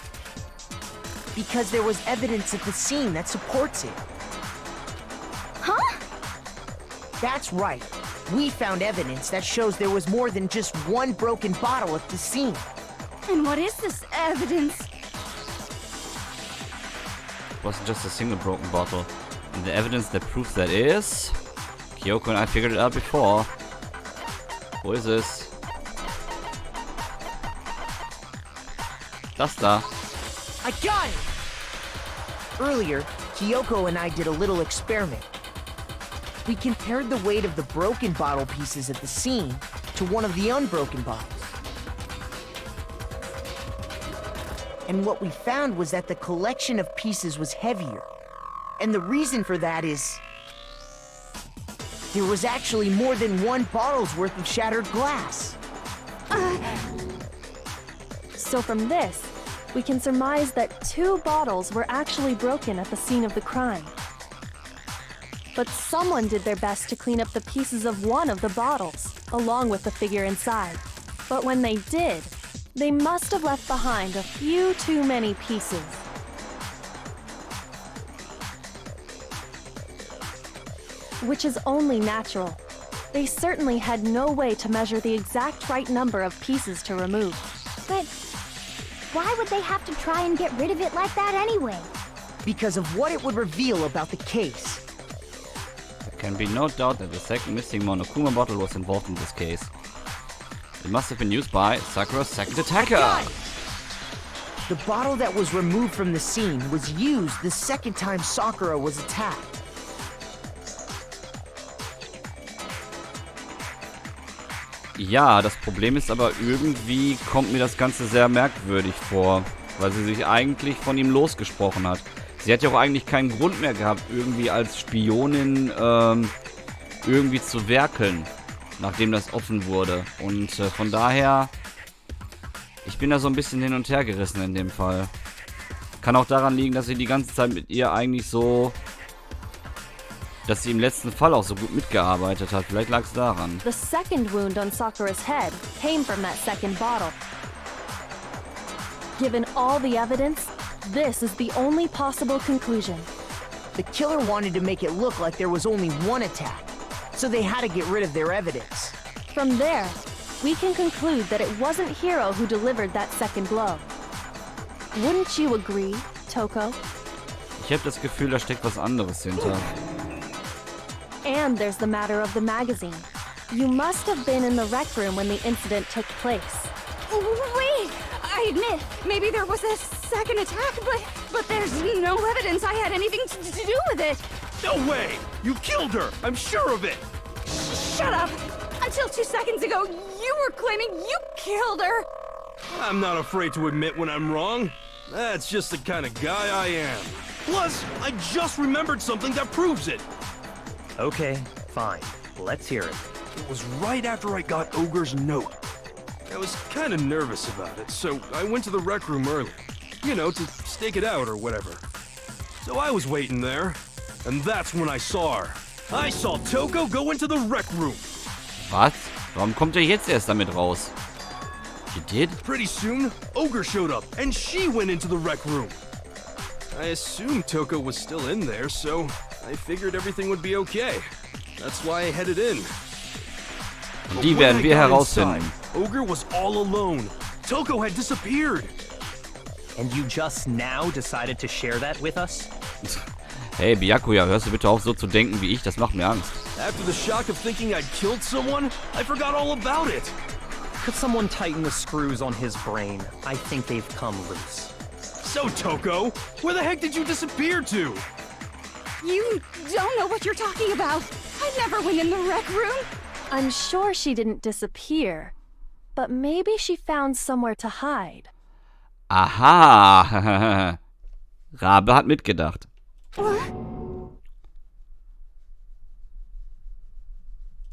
Because there was evidence at the scene that supports it. Huh? That's right. We found evidence that shows there was more than just one broken bottle at the scene. And what is this evidence? It wasn't just a single broken bottle. And the evidence that proves that is... Kyoko and I figured it out before. Wo ist es? Das da. I got it! Earlier, Kyoko and I did a little experiment. We compared the weight of the broken bottle pieces at the scene to one of the unbroken bottles. And what we found was that the collection of pieces was heavier. And the reason for that is... there was actually more than one bottle's worth of shattered glass. So from this, we can surmise that 2 bottles were actually broken at the scene of the crime. But someone did their best to clean up the pieces of one of the bottles, along with the figure inside. But when they did, they must have left behind a few too many pieces. Which is only natural. They certainly had no way to measure the exact right number of pieces to remove. But why would they have to try and get rid of it like that anyway? Because of what it would reveal about the case. There can be no doubt that the second missing Monokuma bottle was involved in this case. It must have been used by Sakura's second attacker! The bottle that was removed from the scene was used the second time Sakura was attacked. Ja, das Problem ist aber irgendwie kommt mir das Ganze sehr merkwürdig vor, weil sie sich eigentlich von ihm losgesprochen hat. Sie hat ja auch eigentlich keinen Grund mehr gehabt, irgendwie als Spionin irgendwie zu werkeln, nachdem das offen wurde. Und von daher, ich bin da so ein bisschen hin und her gerissen in dem Fall. Kann auch daran liegen, dass sie die ganze Zeit mit ihr eigentlich so... dass sie im letzten Fall auch so gut mitgearbeitet hat. Vielleicht lag es daran. The second wound on Sakura's head came from that second bottle. Given all the evidence, this is the only possible conclusion. The killer wanted to make it look like there was only one attack, so they had to get rid of their evidence. From there, we can conclude that it wasn't Hiro who delivered that second blow. Wouldn't you agree, Toko? Ich habe das Gefühl, da steckt was anderes hinter. And there's the matter of the magazine. You must have been in the rec room when the incident took place. Wait! I admit, maybe there was a second attack, but there's no evidence I had anything to do with it. No way! You killed her! I'm sure of it! Shut up! Until 2 seconds ago, you were claiming you killed her! I'm not afraid to admit when I'm wrong. That's just the kind of guy I am. Plus, I just remembered something that proves it. Okay, fine. Let's hear it. It was right after I got Ogre's note. I was kind of nervous about it, so I went to the rec room early. You know, to stake it out or whatever. So I was waiting there, and that's when I saw her. I saw Toko go into the rec room. Was? Warum kommt er jetzt erst damit raus? She did? Pretty soon, Ogre showed up, and she went into the rec room. I assumed Toko was still in there, so I figured everything would be okay. That's why I headed in. Und die werden wir herausfinden. Ogre was all alone. Toko had disappeared. And you just now decided to share that with us? Hey, Byakuya, hörst du bitte auf, so zu denken wie ich? Das macht mir Angst. After the shock of thinking I'd killed someone, I forgot all about it. Could someone tighten the screws on his brain? I think they've come loose. So, Toko, where the heck did you disappear to? You don't know what you're talking about. I never went in the rec room. I'm sure she didn't disappear, but maybe she found somewhere to hide. Aha! Rabe hat mitgedacht. What?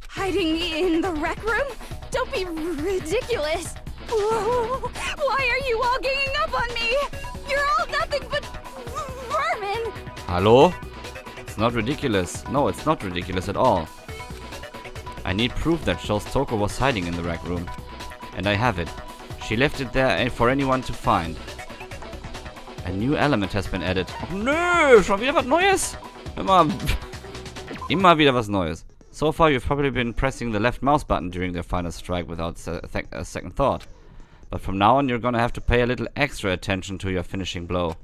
Hiding in the rec room? Don't be ridiculous. Whoa. Why are you all ganging up on me? You're all nothing but vermin. Hallo? It's not ridiculous. No, it's not ridiculous at all. I need proof that shows Toko was hiding in the rec room. And I have it. She left it there for anyone to find. A new element has been added. Oh, nö, schon wieder was Neues? Immer wieder was Neues. So far you've probably been pressing the left mouse button during the final strike without a second thought. But from now on you're gonna have to pay a little extra attention to your finishing blow.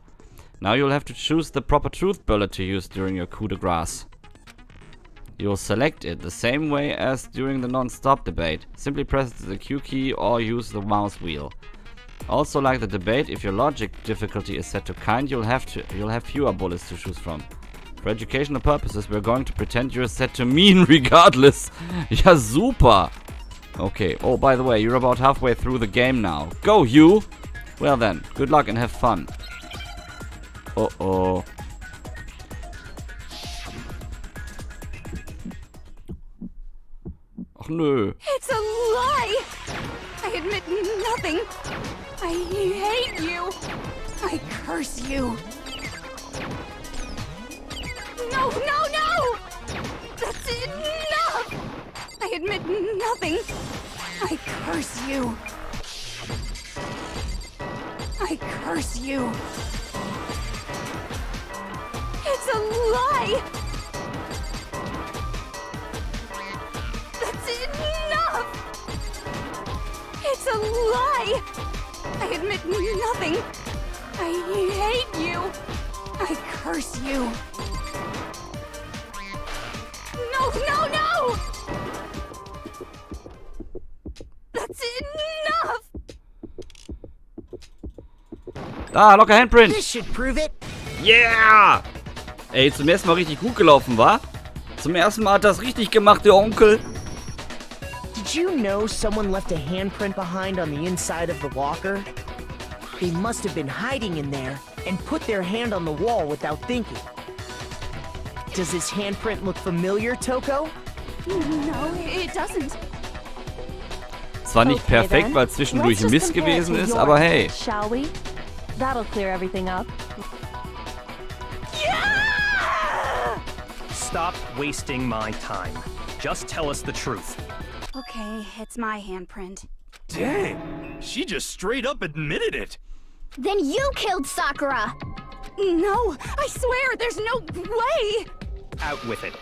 Now you'll have to choose the proper truth bullet to use during your coup de grace. You'll select it the same way as during the non-stop debate. Simply press the Q key or use the mouse wheel. Also, like the debate, if your logic difficulty is set to kind, you'll have fewer bullets to choose from. For educational purposes, we're going to pretend you're set to mean regardless. Ja, super. Okay. Oh, by the way, you're about halfway through the game now. Go, you! Well then, good luck and have fun. Uh-oh. Ach nö. It's a lie. I admit nothing. I hate you. I curse you. No, no, no! That's enough! I admit nothing. I curse you. I curse you. It's a lie! That's enough! It's a lie! I admit nothing. I hate you. I curse you. No, no, no! That's enough! Da, locker Handprint. This should prove it. Yeah! Ey, zum ersten Mal richtig gut gelaufen, wa? Zum ersten Mal hat das richtig gemacht, der Onkel. Did you know someone left a handprint behind on the inside of the locker? They must have been hiding in there and put their hand on the wall without thinking. Does this handprint look familiar, Toko? No, it doesn't. Zwar nicht Okay, perfekt, then. weil zwischendurch Let's ein just Mist compare it gewesen to ist, your aber hey. case, shall we? That'll clear everything up. Yeah! Stop wasting my time. Just tell us the truth. Okay, it's my handprint. Dang, she just straight up admitted it. Then you killed Sakura! No, I swear, there's no way! Out with it.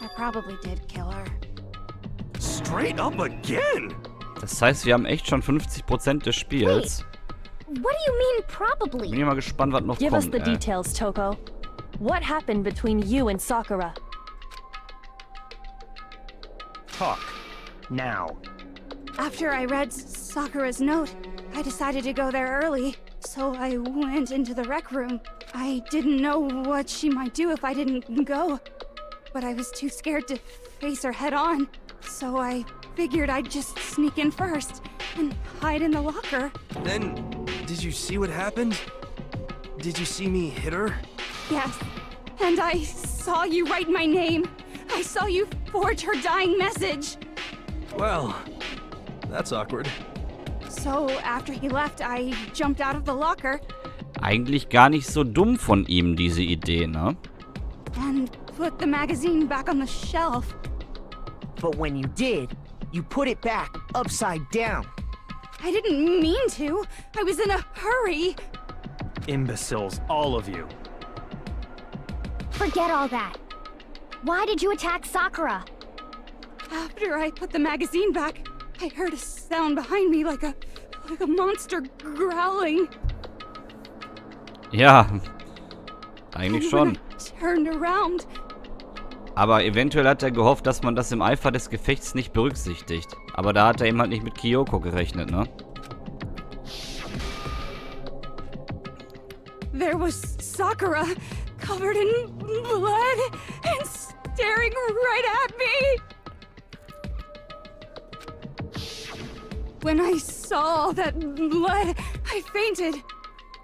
I probably did kill her. Straight up again. Das heißt, wir haben echt schon 50% des Spiels. What do you mean, probably? Bin ich mal gespannt, was noch Give us kommt. the details, Toko. What happened between you and Sakura? Talk. Now. After I read Sakura's note, I decided to go there early, so I went into the rec room. I didn't know what she might do if I didn't go, but I was too scared to face her head on, so I figured I'd just sneak in first and hide in the locker. Then, did you see what happened? Did you see me hit her? Yes, and I saw you write my name. I saw you forge her dying message. Well, that's awkward. So after he left, I jumped out of the locker Eigentlich gar nicht so dumm von ihm, diese Idee, ne? and put the magazine back on the shelf. But when you did, you put it back upside down. I didn't mean to. I was in a hurry. Imbeciles, all of you. Forget all that. Why did you attack Sakura? After I put the magazine back, I heard a sound behind me like a monster growling. Ja, eigentlich And schon. when I turned around, Aber eventuell hat er gehofft, dass man das im Eifer des Gefechts nicht berücksichtigt. Aber da hat er eben halt nicht mit Kyoko gerechnet, ne? there was Sakura, covered in blood and staring right at me. When I saw all that blood, I fainted.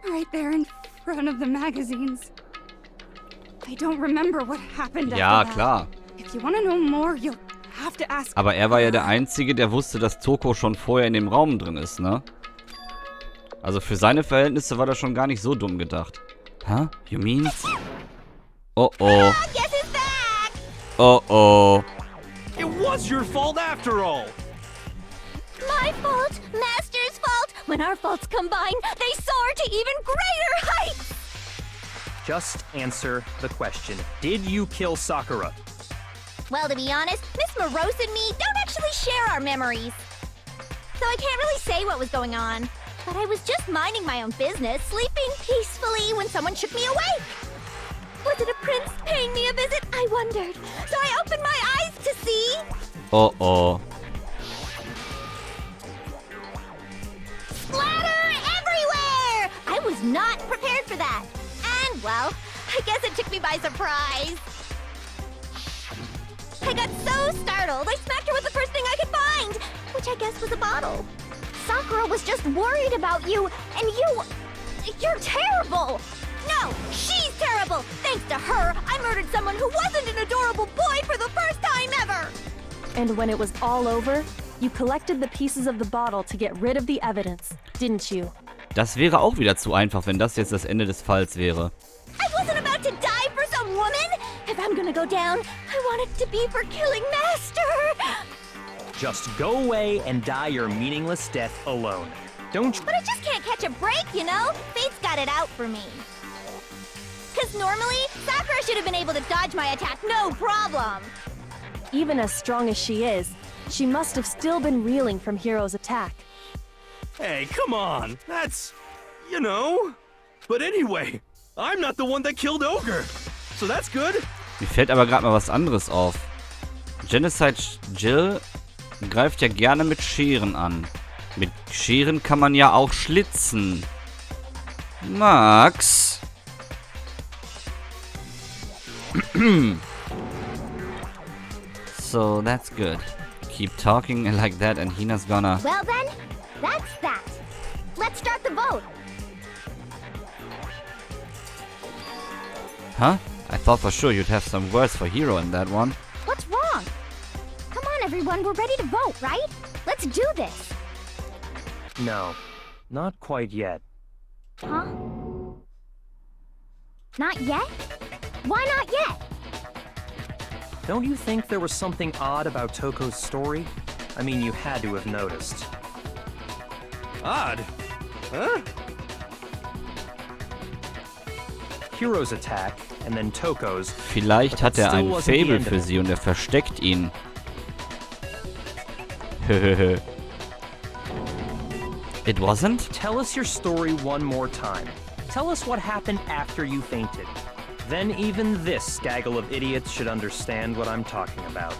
Right there in front of the magazines. I don't remember what happened Ja, after that. klar. If you want to know more, you'll have to ask. Aber er war ja der Einzige, der wusste, dass Toko schon vorher in dem Raum drin ist, ne? Also für seine Verhältnisse war das schon gar nicht so dumm gedacht. Huh? You mean? Oh oh. Guess who's back? Oh oh. It was your fault after all! My fault, Master's fault. When our faults combine, they soar to even greater heights. Just answer the question. Did you kill Sakura? Well, to be honest, Miss Morose and me don't actually share our memories. So I can't really say what was going on. But I was just minding my own business, sleeping peacefully when someone shook me awake. Was it a prince paying me a visit? I wondered. So I opened my eyes to see. Oh oh. Splatter everywhere! I was not prepared for that. And, well, I guess it took me by surprise. I got so startled, I smacked her with the first thing I could find, which I guess was a bottle. Sakura was just worried about you, and you're terrible! No, she's terrible! Thanks to her, I murdered someone who wasn't an adorable boy for the first time ever! And when it was all over, you collected the pieces of the bottle to get rid of the evidence, didn't you? Das wäre auch wieder zu einfach, wenn das jetzt das Ende des Falls wäre. I wasn't about to die for some woman! If I'm gonna go down, I want it to be for killing Master! Just go away and die your meaningless death alone. Don't you? But I just can't catch a break, you know? Fate's got it out for me. Cause normally, Sakura should have been able to dodge my attack no problem. Even as strong as she must have still been reeling from Hiro's attack. Hey, come on! That's... you know... But anyway, I'm not the one that killed Ogre! So that's good! Mir fällt aber gerade mal was anderes auf. Genocide Jill greift ja gerne mit Scheren an. Mit Scheren kann man ja auch schlitzen. Max? So, that's good. Keep talking like that and Hina's gonna... Well then, that's that. Let's start the vote. Huh? I thought for sure you'd have some words for Hiro in that one. What's wrong? Come on, everyone, we're ready to vote, right? Let's do this. No, not quite yet. Huh? Not yet? Why not yet? Don't you think there was something odd about Toko's story? I mean, you had to have noticed. Odd? Huh? Hiro's attack, and then Toko's. Vielleicht hat er ein Faible für sie und er versteckt ihn. It wasn't? Tell us your story one more time. Tell us what happened after you fainted. Then even this gaggle of idiots should understand what I'm talking about.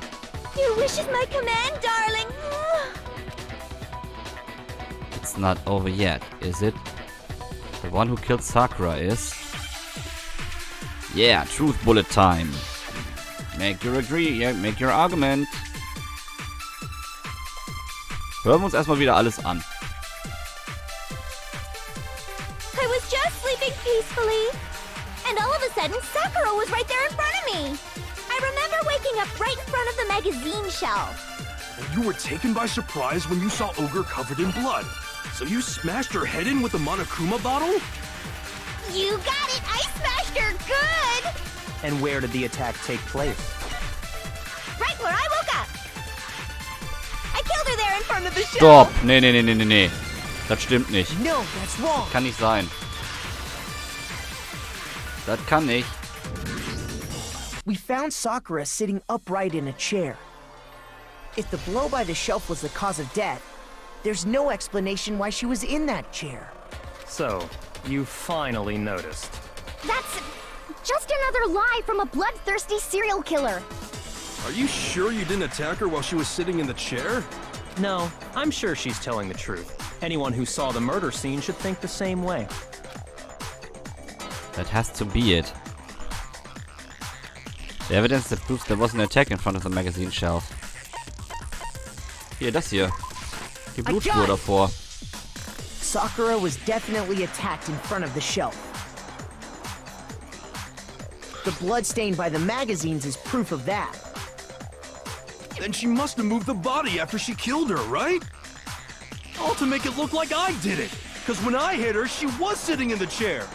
Your wish is my command, darling. It's not over yet, is it? The one who killed Sakura is... Yeah, truth bullet time. Make your argument. Hören wir uns erstmal wieder alles an. I was just sleeping peacefully, and all of a sudden, Sakura was right there in front of me. I remember waking up right in front of the magazine shelf. And you were taken by surprise when you saw Ogre covered in blood. So you smashed her head in with the Monokuma bottle? You got it! I smashed her good! And where did the attack take place? Right where I woke up. I killed her there in front of the shelf. Stopp! Nee. Das stimmt nicht. No, that's wrong. Kann nicht sein. Das kann nicht. We found Sakura sitting upright in a chair. If the blow by the shelf was the cause of death, there's no explanation why she was in that chair. So, you finally noticed. That's just another lie from a bloodthirsty serial killer. Are you sure you didn't attack her while she was sitting in the chair? No, I'm sure she's telling the truth. Anyone who saw the murder scene should think the same way. That has to be it. The evidence that proves there was an attack in front of the magazine shelf. Hier, das hier. Die Blutspur davor. Sakura was definitely attacked in front of the shelf. The blood stain by the magazines is proof of that. Then she must have moved the body after she killed her, right? All to make it look like I did it. Because when I hit her, she was sitting in the chair.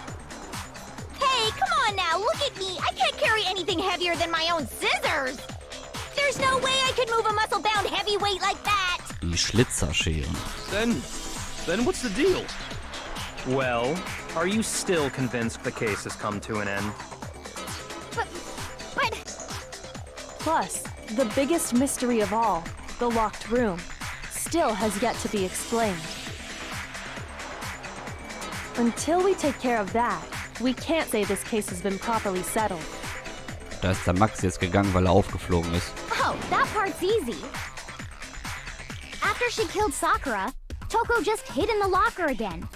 Hey, come on now, look at me. I can't carry anything heavier than my own scissors. There's no way I could move a muscle-bound heavyweight like that. Die Schlitzerscheren. Then what's the deal? Well, are you still convinced the case has come to an end? But... Plus, the biggest mystery of all, the locked room, still has yet to be explained. Until we take care of that, we can't say this case has been properly settled. Da ist der Max jetzt gegangen, weil er aufgeflogen ist. Oh, that part's easy. After she killed Sakura, Toko just hid in the locker again.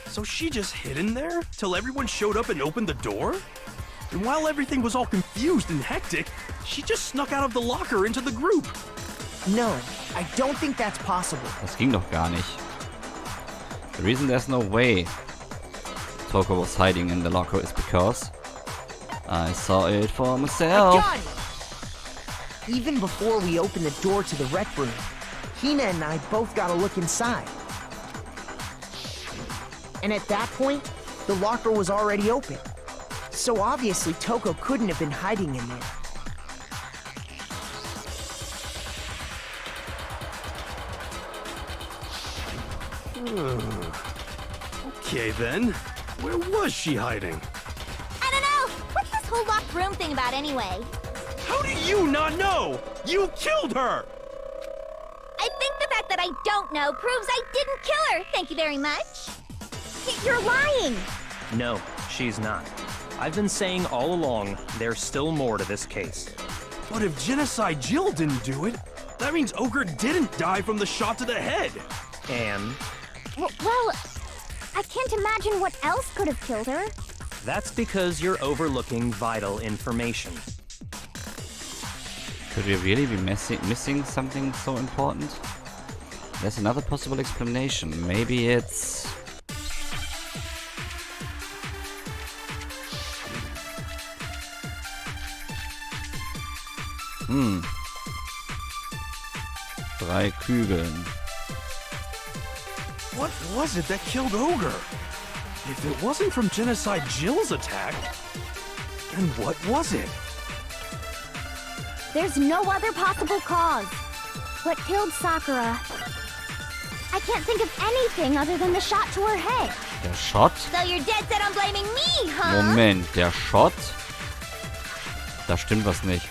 So she just hid in there till everyone showed up and opened the door? And while everything was all confused and hectic, she just snuck out of the locker into the group. No, I don't think that's possible. Das ging doch gar nicht. The reason there's no way Toko was hiding in the locker is because I saw it for myself. Got it! Even before we opened the door to the rec room, Hina and I both got a look inside. And at that point, the locker was already open. So obviously Toko couldn't have been hiding in there. Okay then, where was she hiding? I don't know. What's this whole locked room thing about anyway? How do you not know? You killed her! I think the fact that I don't know proves I didn't kill her. Thank you very much. You're lying. No, she's not. I've been saying all along, there's still more to this case. But if Genocide Jill didn't do it, that means Ogre didn't die from the shot to the head. And Well, I can't imagine what else could have killed her. that's because you're overlooking vital information. Could we really be missing something so important? There's another possible explanation. Maybe it's... Drei Kügeln. What was it that killed Ogre? If it wasn't from Genocide Jill's attack, then what was it? There's no other possible cause. What killed Sakura? I can't think of anything other than the shot to her head. Der Shot? So you're dead set on blaming me, huh? Moment, der Shot? Da stimmt was nicht.